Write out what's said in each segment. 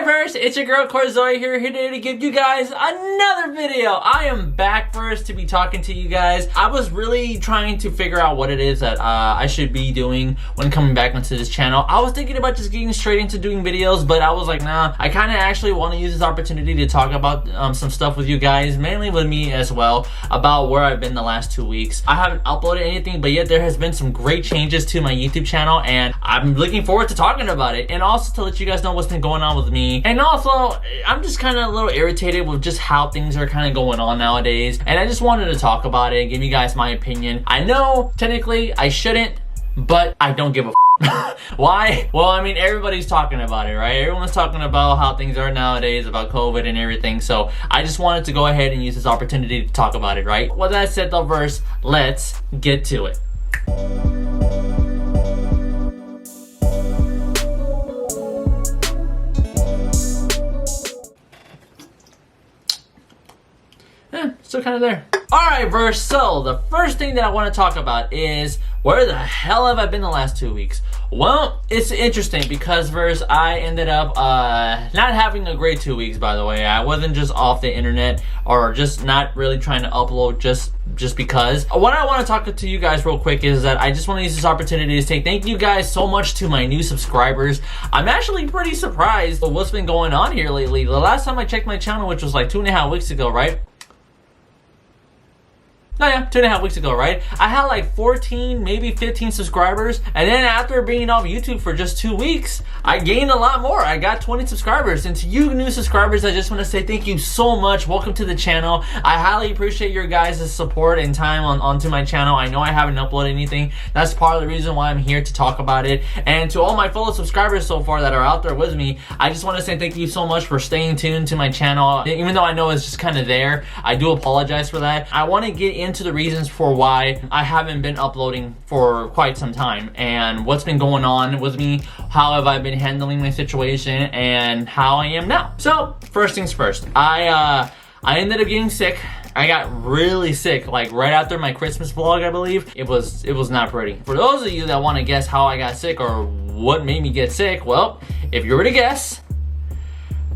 Verse, it's your girl Corzoy here today to give you guys another video. I am back first to be talking to you guys. I was really trying to figure out what it is that I should be doing when coming back onto this channel. I was thinking about just getting straight into doing videos, but I was like, nah, I kind of actually want to use this opportunity to talk about some stuff with you guys, mainly with me as well, about where I've been the last 2 weeks. I haven't uploaded anything, but yet there has been some great changes to my YouTube channel, and I'm looking forward to talking about it, and also to let you guys know what's been going on with me. And also, I'm just kind of a little irritated with just how things are kind of going on nowadays, and I just wanted to talk about it and give you guys my opinion. I know technically I shouldn't, but I don't give a why? Well, I mean, everybody's talking about it, right? Everyone's talking about how things are nowadays, about COVID and everything, so I just wanted to go ahead and use this opportunity to talk about it, right? With that said though, Verse, let's get to it. Still kind of there. Alright, Verse, so the first thing that I want to talk about is where the hell have I been the last 2 weeks? Well, it's interesting because, Verse, I ended up not having a great 2 weeks, by the way. I wasn't just off the internet or just not really trying to upload just because. What I want to talk to you guys real quick is that I just want to use this opportunity to say thank you guys so much to my new subscribers. I'm actually pretty surprised with what's been going on here lately. The last time I checked my channel, which was like 2.5 weeks ago, right? No, yeah, 2.5 weeks ago, right? I had like 14, maybe 15 subscribers. And then after being off YouTube for just 2 weeks, I gained a lot more. I got 20 subscribers. And to you new subscribers, I just want to say thank you so much. Welcome to the channel. I highly appreciate your guys' support and time onto my channel. I know I haven't uploaded anything. That's part of the reason why I'm here to talk about it. And to all my fellow subscribers so far that are out there with me, I just want to say thank you so much for staying tuned to my channel. Even though I know it's just kind of there, I do apologize for that. I want to get into the reasons for why I haven't been uploading for quite some time and what's been going on with me, how have I been handling my situation, and how I am now. So first things first, I ended up getting sick. I got really sick, like right after my Christmas vlog, I believe. It was not pretty. For those of you that want to guess how I got sick or what made me get sick, well, if you were to guess,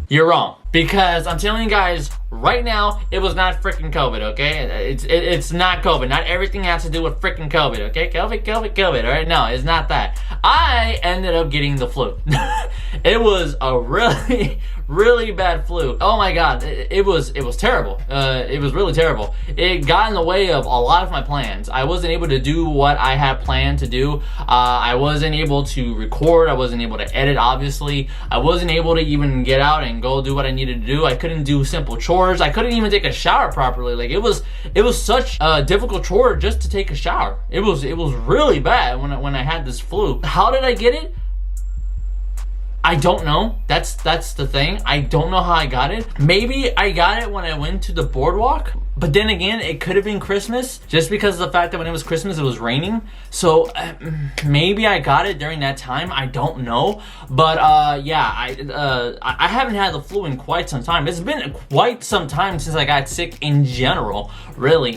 you're wrong. Because I'm telling you guys right now, it was not freaking COVID, okay? It's not COVID. Not everything has to do with freaking COVID, okay? COVID, all right? No, it's not that. I ended up getting the flu. It was a really bad flu. Oh my god, it was terrible. It was really terrible. It got in the way of a lot of my plans. I wasn't able to do what I had planned to do. I wasn't able to record. I wasn't able to edit, obviously. I wasn't able to even get out and go do what I needed to do. I couldn't do simple chores. I couldn't even take a shower properly. Like it was such a difficult chore just to take a shower. It was really bad when I had this flu. How did I get it? I don't know. That's the thing. I don't know how I got it. Maybe I got it when I went to the boardwalk. But then again, it could have been Christmas, just because of the fact that when it was Christmas, it was raining. So maybe I got it during that time. I don't know. But yeah, I haven't had the flu in quite some time. It's been quite some time since I got sick in general. Really,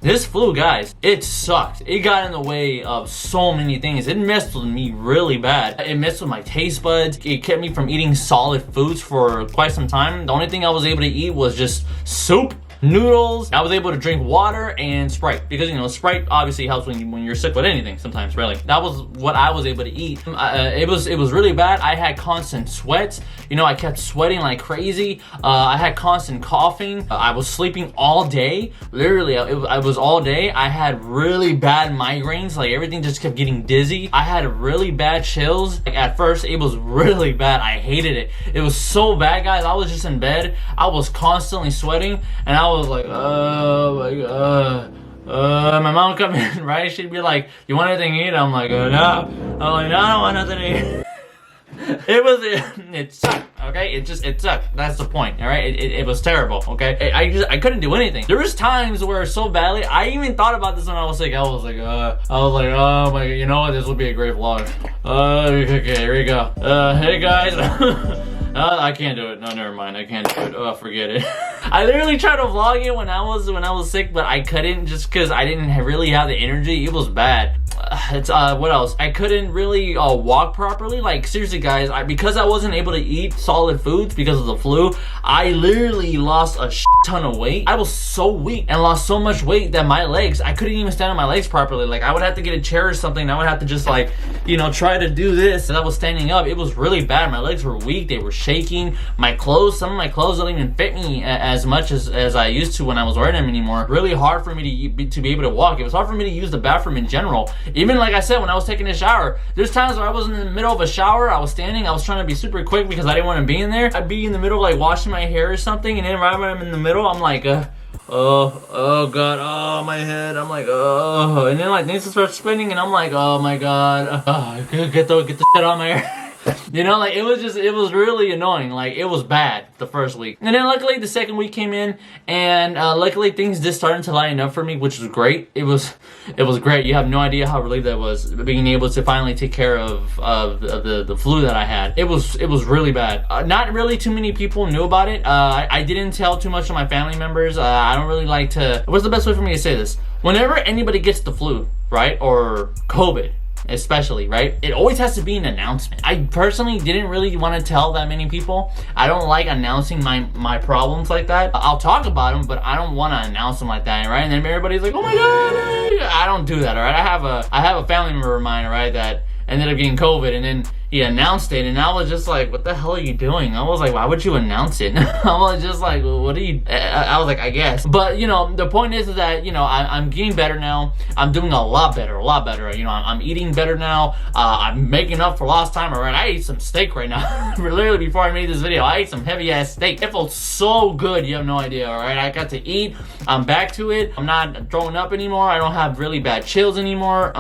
this flu, guys, it sucked. It got in the way of so many things. It messed with me really bad. It messed with my taste buds. It kept me from eating solid foods for quite some time. The only thing I was able to eat was just soup, noodles. I was able to drink water and Sprite because, you know, Sprite obviously helps when you're sick with anything sometimes, really. That was what I was able to eat. It was really bad. I had constant sweats. You know, I kept sweating like crazy. I had constant coughing. I was sleeping all day. Literally, I was all day. I had really bad migraines. Like everything just kept getting dizzy. I had really bad chills. Like at first, it was really bad. I hated it. It was so bad, guys. I was just in bed. I was constantly sweating, and I was like, oh my god. My mom would come in, right? She'd be like, you want anything to eat? I'm like, no. I'm like, no, I don't want nothing to eat. It sucked, okay? It sucked. That's the point, all right? It was terrible, okay? I couldn't do anything. There was times where so badly, I even thought about this when I was sick. I was like, oh my god, you know what? This will be a great vlog. Okay, here we go. Hey guys. I can't do it. No, never mind. I can't do it. Oh, forget it. I literally tried to vlog it when I was sick, but I couldn't just because I didn't really have the energy. It was bad. It's what else? I couldn't really walk properly. Like seriously, guys, because I wasn't able to eat solid foods because of the flu, I literally lost a ton of weight. I was so weak and lost so much weight that my legs, I couldn't even stand on my legs properly. Like I would have to get a chair or something. I would have to just like, you know, try to do this. And I was standing up. It was really bad. My legs were weak. They were shaking. My clothes, some of my clothes don't even fit me as much as I used to when I was wearing them anymore. Really hard for me to be able to walk. It was hard for me to use the bathroom in general. Even like I said, when I was taking a shower, there's times where I was in the middle of a shower, I was standing, I was trying to be super quick because I didn't want to be in there. I'd be in the middle like washing my hair or something, and then right when I'm in the middle, I'm like, oh god, oh my head, I'm like, oh, and then like things start spinning, and I'm like, oh my god, get the shit on my hair. You know, like it was really annoying. Like it was bad the first week, and then luckily the second week came in, and luckily things just started to lighten up for me, which was great. It was great. You have no idea how relieved I was being able to finally take care of the flu that I had. It was really bad. Not really too many people knew about it. I didn't tell too much of my family members. I don't really like to. What's the best way for me to say this? Whenever anybody gets the flu, right, or COVID, especially, right, it always has to be an announcement. I personally didn't really want to tell that many people. I don't like announcing my problems like that. I'll talk about them, but I don't want to announce them like that, right? And then everybody's like, oh my god, I don't do that, all right? I have a family member of mine, right, that ended up getting COVID, and then he announced it, and I was just like, what the hell are you doing? I was like, why would you announce it? I was just like, what are you, I was like, I guess. But, you know, the point is that, you know, I'm getting better now. I'm doing a lot better. You know, I'm eating better now. I'm making up for lost time, all right? I ate some steak right now. Literally before I made this video, I ate some heavy-ass steak. It felt so good, you have no idea, all right? I got to eat. I'm back to it. I'm not throwing up anymore. I don't have really bad chills anymore.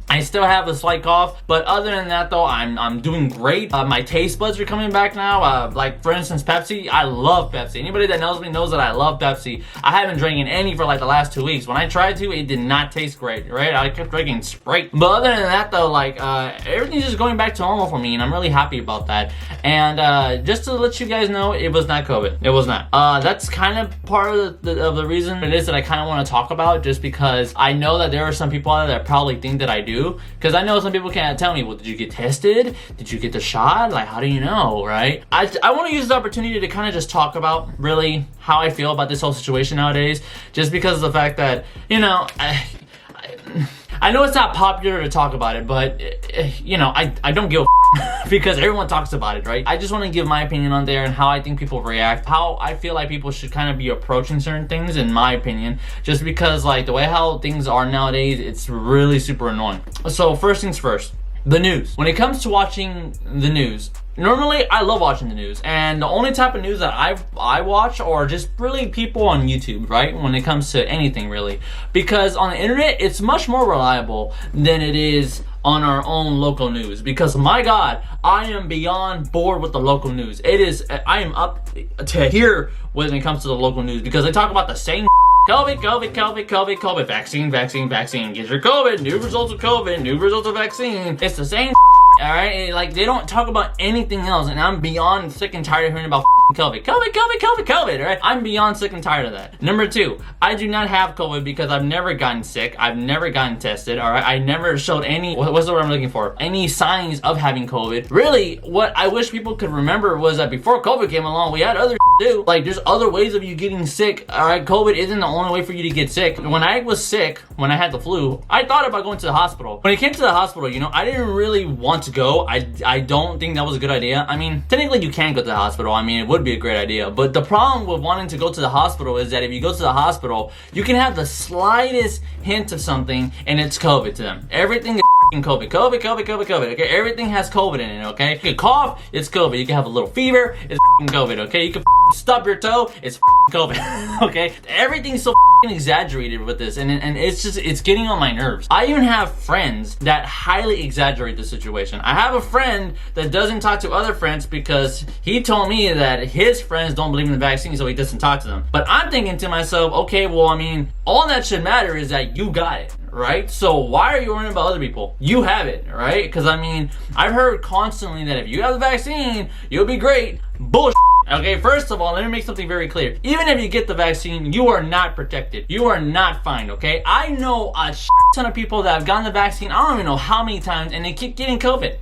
I still have a slight cough, but other than that, though, I'm doing great. My taste buds are coming back now. Like for instance, Pepsi. I love Pepsi. Anybody that knows me knows that I love Pepsi. I haven't drinking any for like the last 2 weeks. When I tried to, it did not taste great, right? I kept drinking Sprite. But other than that, though, like everything's just going back to normal for me, and I'm really happy about that. And just to let you guys know, it was not COVID. It was not. That's kind of part of the reason it is that I kind of want to talk about, just because I know that there are some people out there that probably think that I do. Because I know some people can't tell me, well, did you get tested? Did you get the shot? Like, how do you know, right? I want to use this opportunity to kind of just talk about really how I feel about this whole situation nowadays, just because of the fact that, you know, I know it's not popular to talk about it, but, you know, I don't give a because everyone talks about it, right? I just want to give my opinion on there and how I think people react, how I feel like people should kind of be approaching certain things, in my opinion, just because, like, the way how things are nowadays, it's really super annoying. So, first things first. The news. When it comes to watching the news, normally I love watching the news, and the only type of news that I watch are just really people on YouTube, right? When it comes to anything really, because on the internet it's much more reliable than it is on our own local news. Because my god, I am beyond bored with the local news. I am up to here when it comes to the local news, because they talk about the same COVID, vaccine, get your COVID, new results of COVID, new results of vaccine. It's the same, all right? Like, they don't talk about anything else, and I'm beyond sick and tired of hearing about COVID, all right? I'm beyond sick and tired of that. Number two, I do not have COVID because I've never gotten sick. I've never gotten tested, all right? I never showed any, what's the word I'm looking for? Any signs of having COVID. Really, what I wish people could remember was that before COVID came along, we had other do. Like, there's other ways of you getting sick, all right? COVID isn't the only way for you to get sick. When I was sick, when I had the flu, I thought about going to the hospital. When it came to the hospital, you know, I didn't really want to go. I don't think that was a good idea. I mean, technically you can go to the hospital. I mean, it would be a great idea. But the problem with wanting to go to the hospital is that if you go to the hospital, you can have the slightest hint of something and it's COVID to them. Everything is COVID. Okay, everything has COVID in it, okay? You can cough, it's COVID. You can have a little fever, it's COVID, okay? You can stub your toe, it's COVID, okay? Everything's so exaggerated with this, and it's just, it's getting on my nerves. I even have friends that highly exaggerate the situation. I have a friend that doesn't talk to other friends because he told me that his friends don't believe in the vaccine, so he doesn't talk to them. But I'm thinking to myself, okay, well, I mean, all that should matter is that you got it, right? So why are you worrying about other people? You have it, right? Because I mean, I've heard constantly that if you have the vaccine, you'll be great. Bullshit. Okay, first of all, let me make something very clear. Even if you get the vaccine, you are not protected. You are not fine, okay? I know a ton of people that have gotten the vaccine, I don't even know how many times, and they keep getting COVID.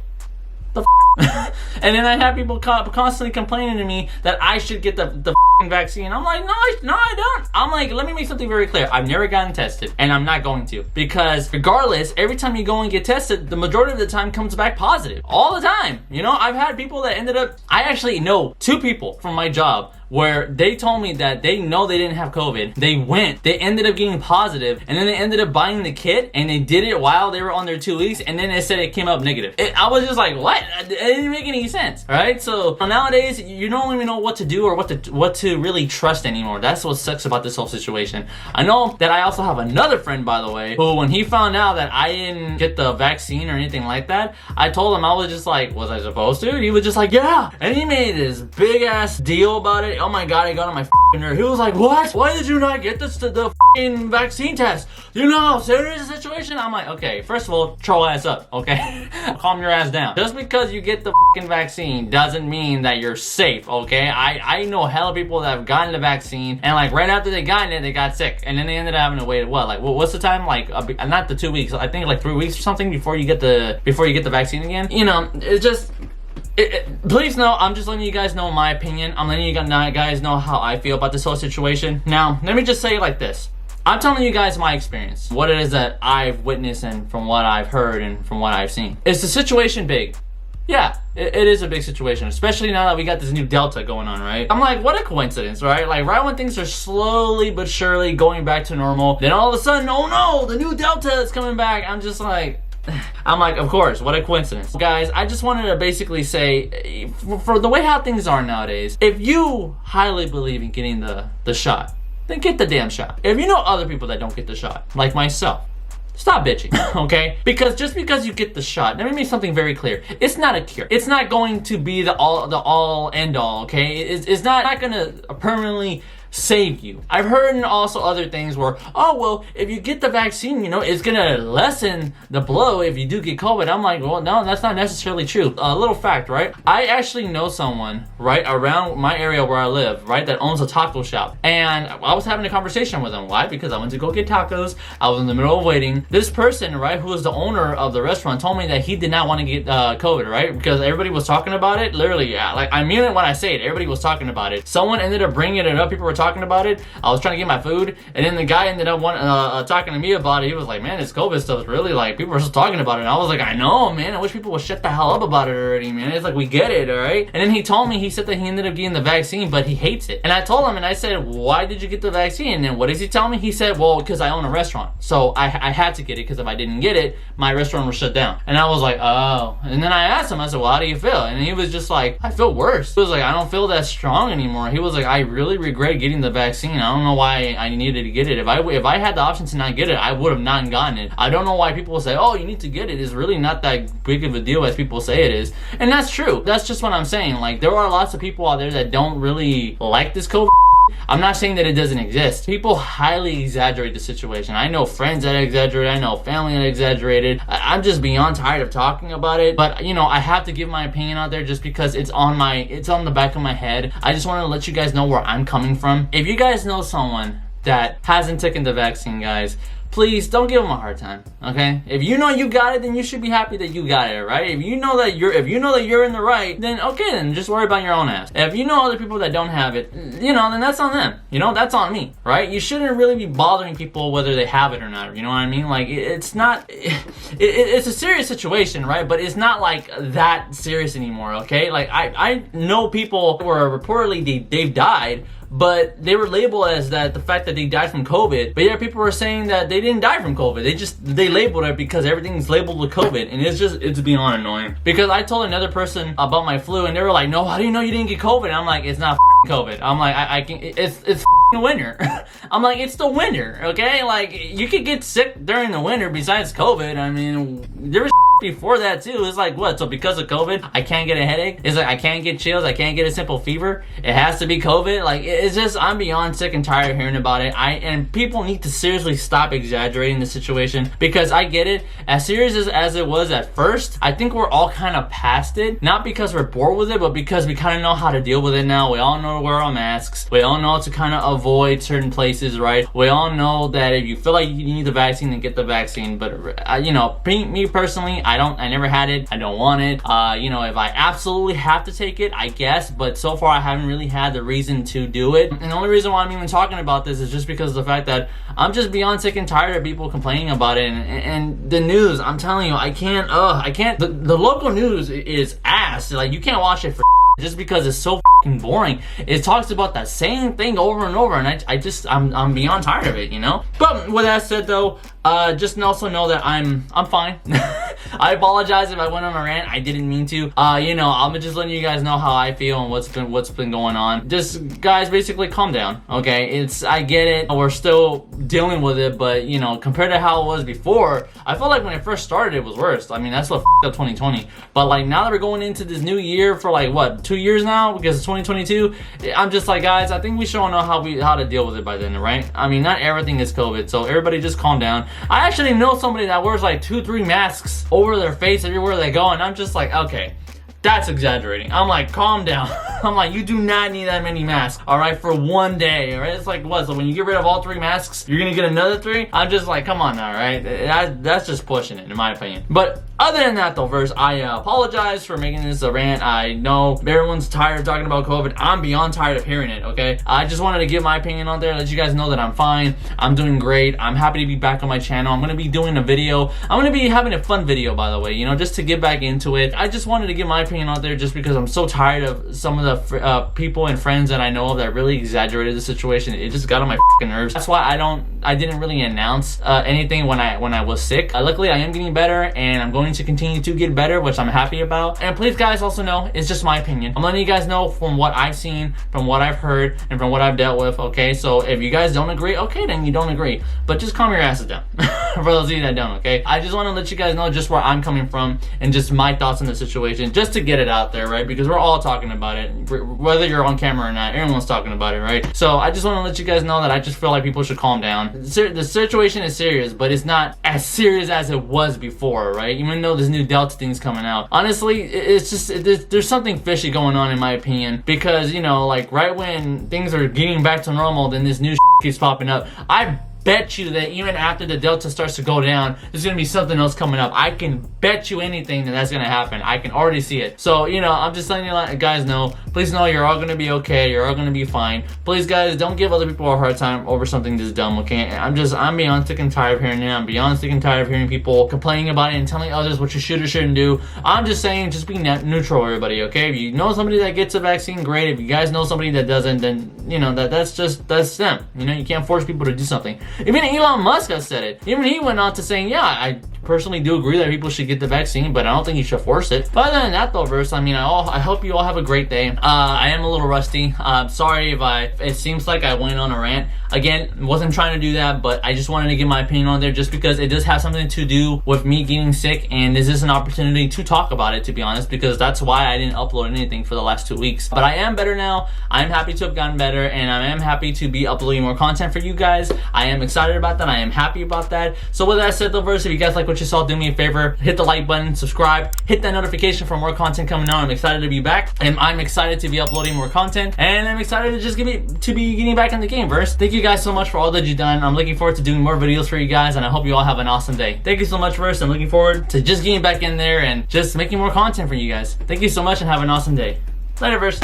And then I have people constantly complaining to me that I should get the vaccine. I'm like, no, I don't. I'm like, let me make something very clear. I've never gotten tested, and I'm not going to, because regardless, every time you go and get tested, the majority of the time comes back positive. All the time. You know, I've had people that ended up, I actually know 2 people from my job where they told me that they know they didn't have COVID. They ended up getting positive, and then they ended up buying the kit, and they did it while they were on their 2 weeks, and then it said it came up negative. I was just like, what? It didn't make any sense, right? So nowadays, you don't even know what to do or what to really trust anymore. That's what sucks about this whole situation. I know that I also have another friend, by the way, who when he found out that I didn't get the vaccine or anything like that, I told him, I was just like, was I supposed to? He was just like, yeah. And he made this big ass deal about it. Oh my god, I got on my f***ing nerve. He was like, what? Why did you not get the f***ing vaccine test? You know how serious the situation? I'm like, okay, first of all, troll ass up, okay? Calm your ass down. Just because you get the f***ing vaccine doesn't mean that you're safe, okay? I know hella people that have gotten the vaccine, and like right after they got it, they got sick, and then they ended up having to wait, what, like, what's the time? Like, not the 2 weeks, I think like 3 weeks or something before you get the vaccine again. You know, it's just, please know, I'm just letting you guys know my opinion. I'm letting you guys know how I feel about this whole situation. Now, let me just say it like this. I'm telling you guys my experience, what it is that I've witnessed and from what I've heard and from what I've seen. Is the situation big? Yeah, it is a big situation, especially now that we got this new Delta going on, right? I'm like, what a coincidence, right? Like, right when things are slowly but surely going back to normal, then all of a sudden, oh no, the new Delta is coming back. I'm like, of course, what a coincidence. Guys, I just wanted to basically say, for the way how things are nowadays, if you highly believe in getting the shot, then get the damn shot. If you know other people that don't get the shot, like myself, stop bitching, okay? Because just because you get the shot, let me make something very clear. It's not a cure. It's not going to be the all end all, okay? It's not gonna permanently save you. I've heard also other things where, oh, well, if you get the vaccine, you know, it's gonna lessen the blow if you do get COVID. I'm like, well, no, that's not necessarily true. A little fact, right? I actually know someone, right, around my area where I live, right, that owns a taco shop. And I was having a conversation with him. Why? Because I went to go get tacos. I was in the middle of waiting. This person, right, who was the owner of the restaurant told me that he did not want to get COVID, right? Because everybody was talking about it. Literally, yeah, like, I mean it when I say it. Everybody was talking about it. Someone ended up bringing it up. People were talking about it. I was trying to get my food, and then the guy ended up talking to me about it. He was like, man, this COVID stuff is really, like, people are still talking about it. And I was like, I know, man. I wish people would shut the hell up about it already, man. It's like, we get it, all right? And then he told me, he said that he ended up getting the vaccine, but he hates it. And I told him, and I said, why did you get the vaccine? And then what does he tell me? He said, well, because I own a restaurant. So I had to get it, because if I didn't get it, my restaurant was shut down. And I was like, oh. And then I asked him, I said, well, how do you feel? And he was just like, I feel worse. He was like, I don't feel that strong anymore. He was like, I really regret getting the vaccine. I don't know why I needed to get it. If I had the option to not get it, I would have not gotten it. I don't know why people say, oh, you need to get it. It's really not that big of a deal as people say it is. And that's true. That's just what I'm saying. Like, there are lots of people out there that don't really like this COVID. I'm not saying that it doesn't exist. People highly exaggerate the situation. I know friends that exaggerate. I know family that exaggerated. I'm just beyond tired of talking about it. But, you know, I have to give my opinion out there just because it's on the back of my head. I just want to let you guys know where I'm coming from. If you guys know someone that hasn't taken the vaccine, guys, please don't give them a hard time, okay? If you know you got it, then you should be happy that you got it, right? If you know that you're in the right, then okay, then just worry about your own ass. If you know other people that don't have it, you know, then that's on them. You know, that's on me, right? You shouldn't really be bothering people whether they have it or not. You know what I mean? Like, it's not. It's a serious situation, right? But it's not like that serious anymore, okay? Like, I know people where reportedly they've died, but they were labeled as that, the fact that they died from COVID. But yeah, people were saying that they didn't die from COVID. They labeled it because everything's labeled with COVID. And it's beyond annoying. Because I told another person about my flu, and they were like, no, how do you know you didn't get COVID? And I'm like, it's not COVID. I'm like, it's winter. I'm like, it's the winter, okay? Like, you could get sick during the winter besides COVID. I mean, there's before that too. It's like, what? So because of COVID, I can't get a headache? It's like I can't get chills, I can't get a simple fever? It has to be COVID? Like, it's just, I'm beyond sick and tired of hearing about it. And people need to seriously stop exaggerating the situation, because I get it. As serious as it was at first, I think we're all kind of past it. Not because we're bored with it, but because we kind of know how to deal with it now. We all know to wear our masks. We all know to kind of avoid certain places, right? We all know that if you feel like you need the vaccine, then get the vaccine. But, you know, me personally, I never had it. I don't want it. You know, if I absolutely have to take it, I guess, but so far I haven't really had the reason to do it. And the only reason why I'm even talking about this is just because of the fact that I'm just beyond sick and tired of people complaining about it. And the news, I'm telling you, I can't, the local news is ass. Like, you can't watch it for just because it's so fucking boring. It talks about that same thing over and over, and I'm beyond tired of it, you know? But with that said though, just also know that I'm fine. I apologize if I went on a rant. I didn't mean to. You know, I'm just letting you guys know how I feel and what's been going on. Just, guys, basically calm down, okay? I get it. We're still dealing with it, but, you know, compared to how it was before, I felt like when it first started, it was worse. I mean, that's what f***ed up 2020. But, like, now that we're going into this new year for, like, what, 2 years now? Because it's 2022. I'm just like, guys, I think we should all know how to deal with it by then, right? I mean, not everything is COVID, so everybody just calm down. I actually know somebody that wears like 2-3 masks over their face everywhere they go, and I'm just like, okay, that's exaggerating. I'm like, calm down. I'm like, you do not need that many masks, all right, for one day, all right? It's like, what, so when you get rid of all 3 masks, you're gonna get another 3? I'm just like, come on now, right? That's just pushing it, in my opinion. But other than that though, Verse, I apologize for making this a rant. I know everyone's tired of talking about COVID. I'm beyond tired of hearing it, okay? I just wanted to give my opinion on there, let you guys know that I'm fine. I'm doing great. I'm happy to be back on my channel. I'm gonna be doing a video. I'm gonna be having a fun video, by the way, you know, just to get back into it. I just wanted to give my opinion out there just because I'm so tired of some of the people and friends that I know of that really exaggerated the situation. It just got on my fucking nerves. That's why I didn't really announce anything when I was sick. Luckily, I am getting better, and I'm going to continue to get better, which I'm happy about. And please, guys, also know it's just my opinion. I'm letting you guys know from what I've seen, from what I've heard, and from what I've dealt with, okay? So if you guys don't agree, okay, then you don't agree. But just calm your asses down. For those of you that don't, okay? I just want to let you guys know just where I'm coming from and just my thoughts on the situation, just to get it out there, right? Because we're all talking about it. Whether you're on camera or not, everyone's talking about it, right? So I just want to let you guys know that I just feel like people should calm down. The situation is serious, but it's not as serious as it was before, right? Even though this new Delta thing's coming out. Honestly, it's just, there's something fishy going on in my opinion, because, you know, like right when things are getting back to normal, then this new keeps popping up. I bet you that even after the Delta starts to go down, there's gonna be something else coming up. I can bet you anything that's gonna happen. I can already see it. So, you know, I'm just letting you guys know, please know you're all gonna be okay. You're all gonna be fine. Please, guys, don't give other people a hard time over something this dumb, okay? I'm beyond sick and tired of hearing it. I'm beyond sick and tired of hearing people complaining about it and telling others what you should or shouldn't do. I'm just saying, just be neutral, everybody, okay? If you know somebody that gets a vaccine, great. If you guys know somebody that doesn't, then, you know, that's them. You know, you can't force people to do something. Even Elon Musk has said it. Even he went on to saying, yeah, I personally do agree that people should get the vaccine, but I don't think you should force it. But other than that though, Verse, I mean, I hope you all have a great day. I am a little rusty. Sorry if it seems like I went on a rant. Again, wasn't trying to do that, but I just wanted to give my opinion on there just because it does have something to do with me getting sick, and this is an opportunity to talk about it, to be honest, because that's why I didn't upload anything for the last 2 weeks. But I am better now. I'm happy to have gotten better, and I am happy to be uploading more content for you guys. I am excited about that. I am happy about that. So with that said though, Verse, if you guys like what you saw, do me a favor, hit the like button, subscribe, hit that notification for more content coming out. I'm excited to be back, and I'm excited to be uploading more content, and I'm excited to just be getting back in the game, Verse. Thank you guys so much for all that you've done. I'm looking forward to doing more videos for you guys, and I hope you all have an awesome day. Thank you so much, Verse. I'm looking forward to just getting back in there and just making more content for you guys. Thank you so much, and have an awesome day. Later, Verse.